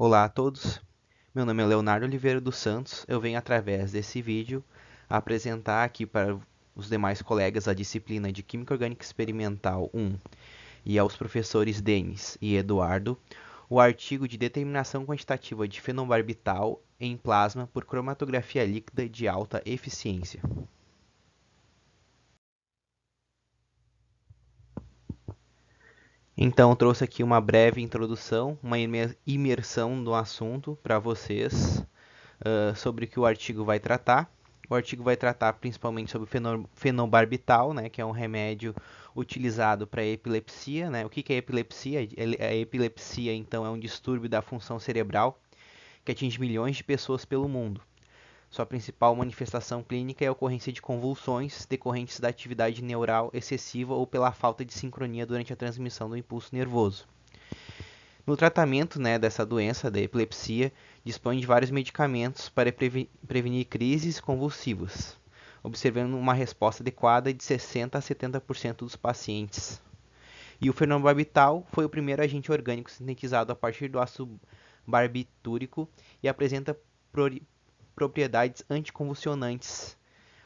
Olá a todos, meu nome é Leonardo Oliveira dos Santos. Eu venho através desse vídeo apresentar aqui para os demais colegas da disciplina de Química Orgânica Experimental 1 e aos professores Denis e Eduardo o artigo de determinação quantitativa de fenobarbital em plasma por cromatografia líquida de alta eficiência. Então, eu trouxe aqui uma breve introdução, uma imersão no assunto para vocês, sobre o que o artigo vai tratar. O artigo vai tratar principalmente sobre o fenobarbital, né, que é um remédio utilizado para epilepsia, né? O que é epilepsia? A epilepsia, então, é um distúrbio da função cerebral que atinge milhões de pessoas pelo mundo. Sua principal manifestação clínica é a ocorrência de convulsões decorrentes da atividade neural excessiva ou pela falta de sincronia durante a transmissão do impulso nervoso. No tratamento, né, dessa doença, da epilepsia, dispõe de vários medicamentos para prevenir crises convulsivas, observando uma resposta adequada de 60 a 70% dos pacientes. E o fenobarbital foi o primeiro agente orgânico sintetizado a partir do ácido barbitúrico e apresenta propriedades anticonvulsionantes.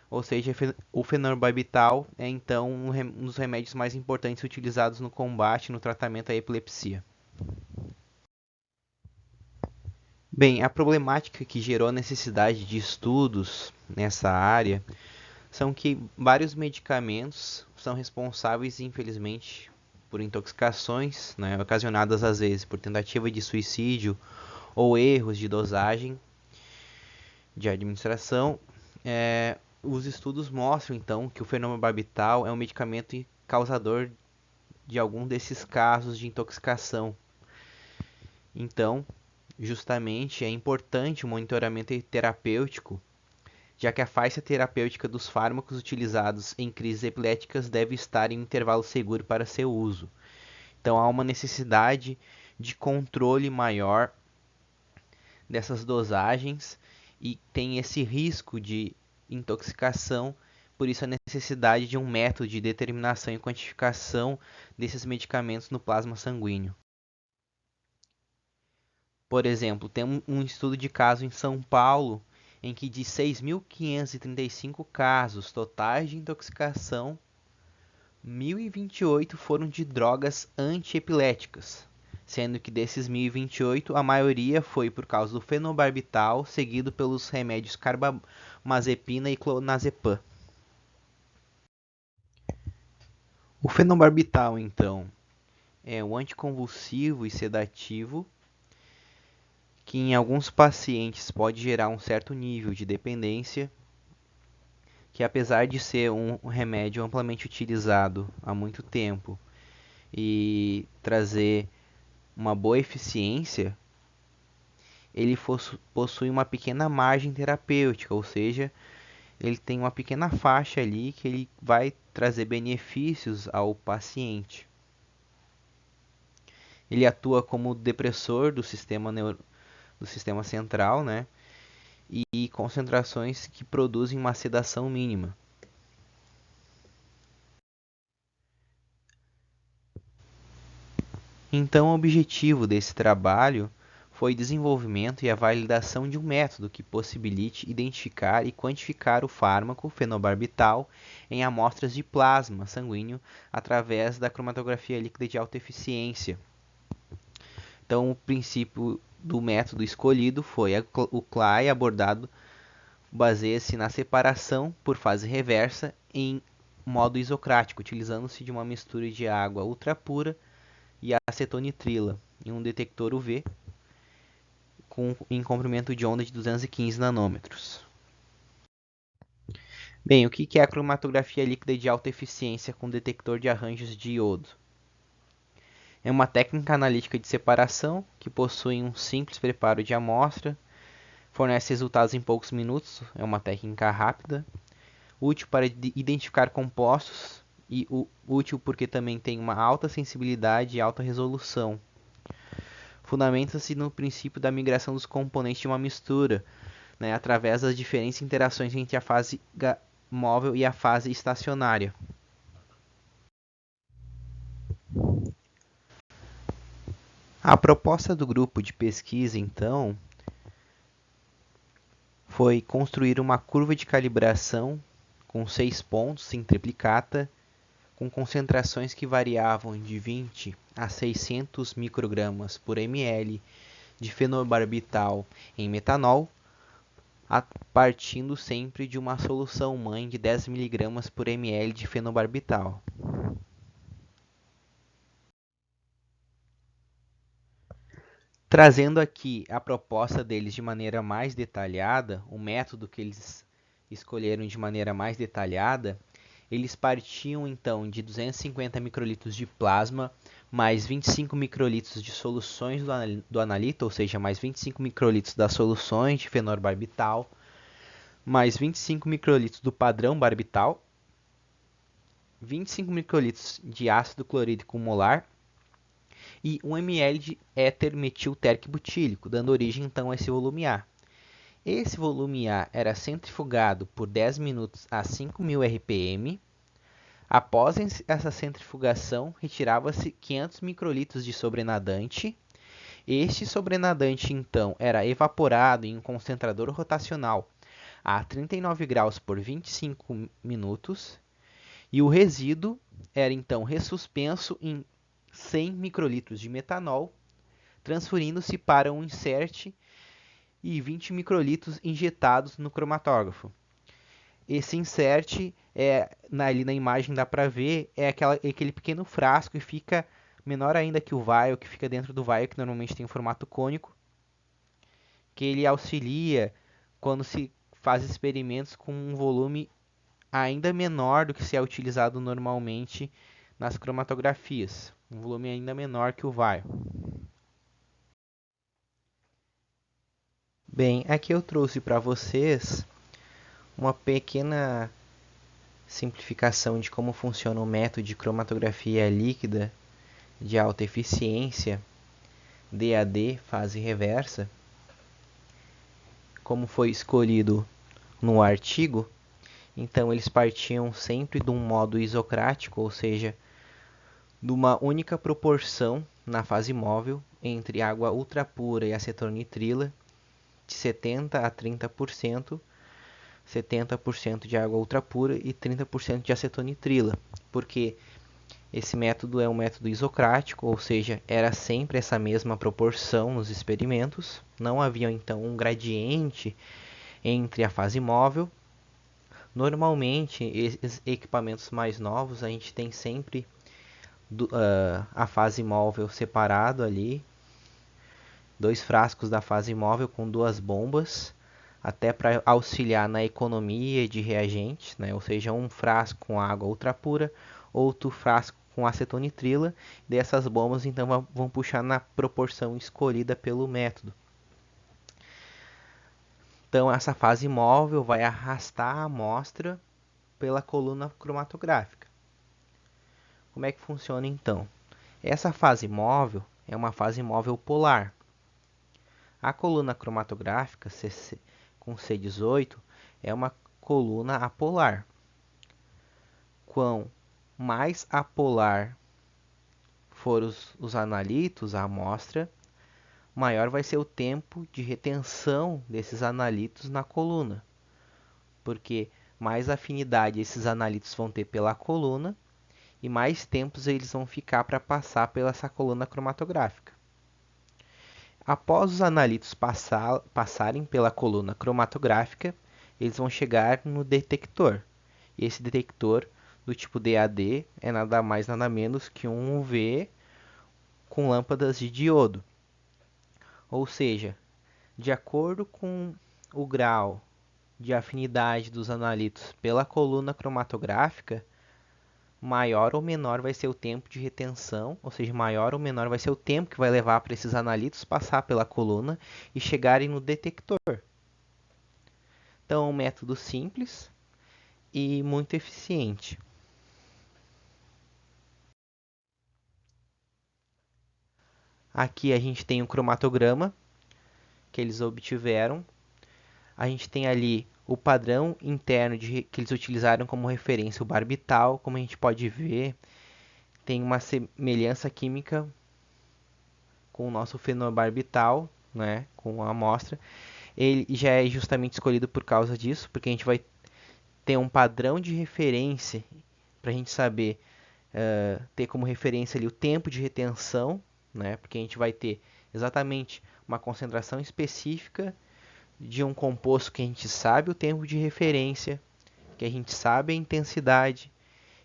Ou seja, o fenobarbital é então um dos remédios mais importantes utilizados no combate e no tratamento da epilepsia. Bem, a problemática que gerou a necessidade de estudos nessa área são que vários medicamentos são responsáveis, infelizmente, por intoxicações, né, ocasionadas às vezes por tentativa de suicídio ou erros de dosagem de administração. Os estudos mostram, então, que o fenobarbital é um medicamento causador de algum desses casos de intoxicação. Então, justamente, é importante o monitoramento terapêutico, já que a faixa terapêutica dos fármacos utilizados em crises epiléticas deve estar em um intervalo seguro para seu uso. Então, há uma necessidade de controle maior dessas dosagens e tem esse risco de intoxicação, por isso a necessidade de um método de determinação e quantificação desses medicamentos no plasma sanguíneo. Por exemplo, tem um estudo de caso em São Paulo em que de 6.535 casos totais de intoxicação, 1.028 foram de drogas antiepiléticas, sendo que desses 1.028 a maioria foi por causa do fenobarbital, seguido pelos remédios carbamazepina e clonazepam. O fenobarbital, então, é um anticonvulsivo e sedativo que em alguns pacientes pode gerar um certo nível de dependência, que apesar de ser um remédio amplamente utilizado há muito tempo e trazer uma boa eficiência, ele possui uma pequena margem terapêutica, ou seja, ele tem uma pequena faixa ali que ele vai trazer benefícios ao paciente. Ele atua como depressor do sistema central, né? E concentrações que produzem uma sedação mínima. Então, o objetivo desse trabalho foi o desenvolvimento e a validação de um método que possibilite identificar e quantificar o fármaco fenobarbital em amostras de plasma sanguíneo através da cromatografia líquida de alta eficiência. Então, o princípio do método escolhido foi o CLAI abordado, baseia-se na separação por fase reversa em modo isocrático, utilizando-se de uma mistura de água ultrapura e acetonitrila em um detector UV em comprimento de onda de 215 nanômetros. Bem, o que é a cromatografia líquida de alta eficiência com detector de arranjos de iodo? É uma técnica analítica de separação que possui um simples preparo de amostra, fornece resultados em poucos minutos, é uma técnica rápida, útil para identificar compostos e útil porque também tem uma alta sensibilidade e alta resolução. Fundamenta-se no princípio da migração dos componentes de uma mistura, né, através das diferentes interações entre a fase móvel e a fase estacionária. A proposta do grupo de pesquisa, então, foi construir uma curva de calibração com 6 pontos em triplicata, com concentrações que variavam de 20 a 600 microgramas por ml de fenobarbital em metanol, partindo sempre de uma solução mãe de 10 mg por ml de fenobarbital. Trazendo aqui a proposta deles de maneira mais detalhada, o método que eles escolheram de maneira mais detalhada, eles partiam então de 250 microlitros de plasma, mais 25 microlitros de soluções do analito, ou seja, mais 25 microlitros das soluções de fenobarbital, mais 25 microlitros do padrão barbital, 25 microlitros de ácido clorídrico molar e 1 ml de éter metilterquibutílico, dando origem então a esse volume A. Esse volume A era centrifugado por 10 minutos a 5.000 rpm. Após essa centrifugação, retirava-se 500 microlitros de sobrenadante. Este sobrenadante então era evaporado em um concentrador rotacional a 39 graus por 25 minutos. E o resíduo era então ressuspenso em 100 microlitros de metanol, transferindo-se para um insert e 20 microlitros injetados no cromatógrafo. Esse insert, ali na imagem dá para ver, é aquele pequeno frasco e fica menor ainda que o vial, que fica dentro do vial, que normalmente tem um formato cônico, que ele auxilia quando se faz experimentos com um volume ainda menor do que se é utilizado normalmente nas cromatografias, um volume ainda menor que o vial. Bem, aqui eu trouxe para vocês uma pequena simplificação de como funciona o método de cromatografia líquida de alta eficiência, DAD, fase reversa, como foi escolhido no artigo. Então eles partiam sempre de um modo isocrático, ou seja, de uma única proporção na fase móvel entre água ultrapura e acetonitrila, de 70 a 30%, 70% de água ultrapura e 30% de acetonitrila, porque esse método é um método isocrático, ou seja, era sempre essa mesma proporção nos experimentos, não havia então um gradiente entre a fase móvel. Normalmente, esses equipamentos mais novos, a gente tem sempre a fase móvel separado ali, 2 frascos da fase móvel com 2 bombas, até para auxiliar na economia de reagentes, né? Ou seja, um frasco com água ultrapura, outro frasco com acetonitrila, e essas bombas então vão puxar na proporção escolhida pelo método. Então essa fase móvel vai arrastar a amostra pela coluna cromatográfica. Como é que funciona então? Essa fase móvel é uma fase móvel polar. A coluna cromatográfica com C18 é uma coluna apolar. Quanto mais apolar for os analitos, a amostra, maior vai ser o tempo de retenção desses analitos na coluna, porque mais afinidade esses analitos vão ter pela coluna e mais tempos eles vão ficar para passar pela essa coluna cromatográfica. Após os analitos passarem pela coluna cromatográfica, eles vão chegar no detector. Esse detector do tipo DAD é nada mais nada menos que um UV com lâmpadas de diodo. Ou seja, de acordo com o grau de afinidade dos analitos pela coluna cromatográfica, maior ou menor vai ser o tempo de retenção, ou seja, maior ou menor vai ser o tempo que vai levar para esses analitos passar pela coluna e chegarem no detector. Então, é um método simples e muito eficiente. Aqui a gente tem um cromatograma que eles obtiveram. A gente tem ali o padrão interno que eles utilizaram como referência, o barbital. Como a gente pode ver, tem uma semelhança química com o nosso fenobarbital, né, com a amostra, ele já é justamente escolhido por causa disso, porque a gente vai ter um padrão de referência para a gente saber ter como referência ali o tempo de retenção, né, porque a gente vai ter exatamente uma concentração específica de um composto que a gente sabe o tempo de referência, que a gente sabe a intensidade.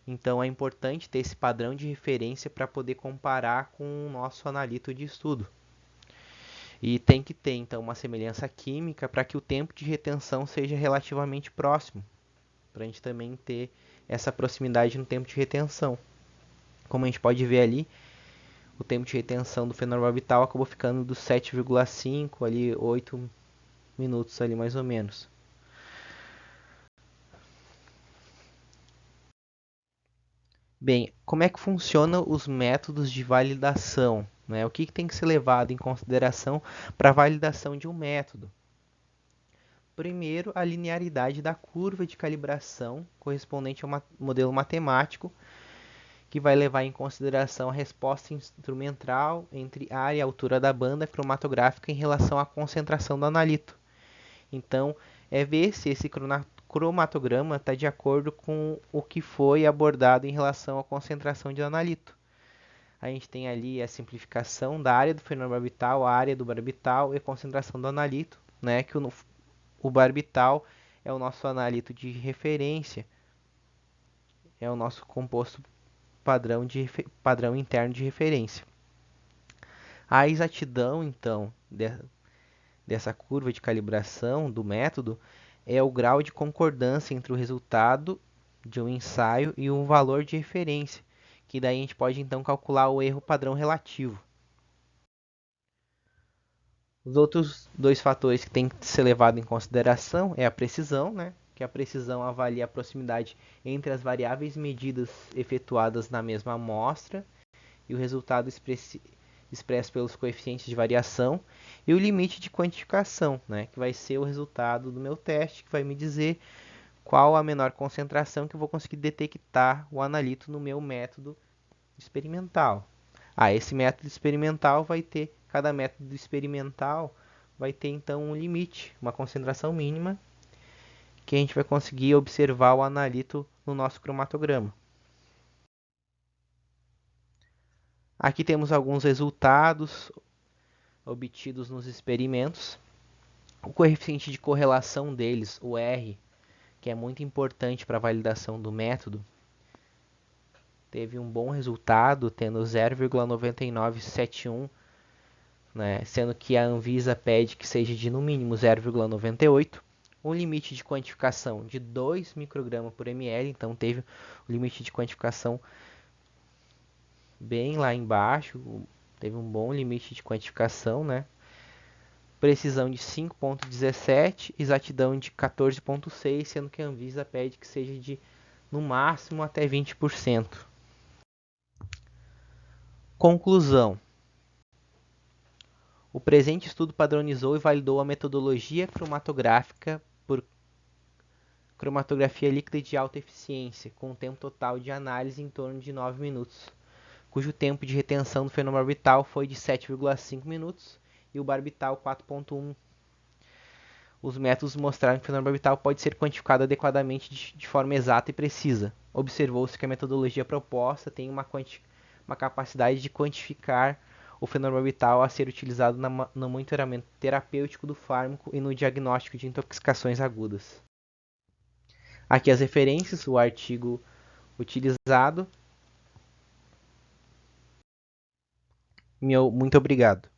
Então é importante ter esse padrão de referência para poder comparar com o nosso analito de estudo. E tem que ter então uma semelhança química para que o tempo de retenção seja relativamente próximo, para a gente também ter essa proximidade no tempo de retenção. Como a gente pode ver ali, o tempo de retenção do fenobarbital acabou ficando dos 7,5 ali 8 minutos ali mais ou menos. Bem, como é que funcionam os métodos de validação, né? O que tem que ser levado em consideração para a validação de um método? Primeiro, a linearidade da curva de calibração correspondente a um modelo matemático que vai levar em consideração a resposta instrumental entre área e altura da banda cromatográfica em relação à concentração do analito. Então, é ver se esse cromatograma está de acordo com o que foi abordado em relação à concentração de analito. A gente tem ali a simplificação da área do fenobarbital, a área do barbital e a concentração do analito, né, que o barbital é o nosso analito de referência, é o nosso composto padrão interno de referência. A exatidão, então, dessa curva de calibração do método é o grau de concordância entre o resultado de um ensaio e um valor de referência, que daí a gente pode então calcular o erro padrão relativo. Os outros dois fatores que tem que ser levado em consideração é a precisão, né? Que a precisão avalia a proximidade entre as variáveis medidas efetuadas na mesma amostra e o resultado expresso pelos coeficientes de variação, e o limite de quantificação, né? Que vai ser o resultado do meu teste, que vai me dizer qual a menor concentração que eu vou conseguir detectar o analito no meu método experimental. Esse método experimental vai ter, cada método experimental vai ter então um limite, uma concentração mínima, que a gente vai conseguir observar o analito no nosso cromatograma. Aqui temos alguns resultados obtidos nos experimentos. O coeficiente de correlação deles, o R, que é muito importante para a validação do método, teve um bom resultado, tendo 0,9971, né, sendo que a Anvisa pede que seja de no mínimo 0,98. Um limite de quantificação de 2 microgramas por ml, então teve o limite de quantificação bem lá embaixo, teve um bom limite de quantificação, né? Precisão de 5,17, exatidão de 14,6, sendo que a Anvisa pede que seja de no máximo até 20%. Conclusão: o presente estudo padronizou e validou a metodologia cromatográfica por cromatografia líquida de alta eficiência, com um tempo total de análise em torno de 9 minutos, cujo tempo de retenção do fenobarbital foi de 7,5 minutos e o barbital 4,1. Os métodos mostraram que o fenobarbital pode ser quantificado adequadamente de forma exata e precisa. Observou-se que a metodologia proposta tem uma capacidade de quantificar o fenobarbital a ser utilizado no monitoramento terapêutico do fármaco e no diagnóstico de intoxicações agudas. Aqui as referências, o artigo utilizado. Muito obrigado.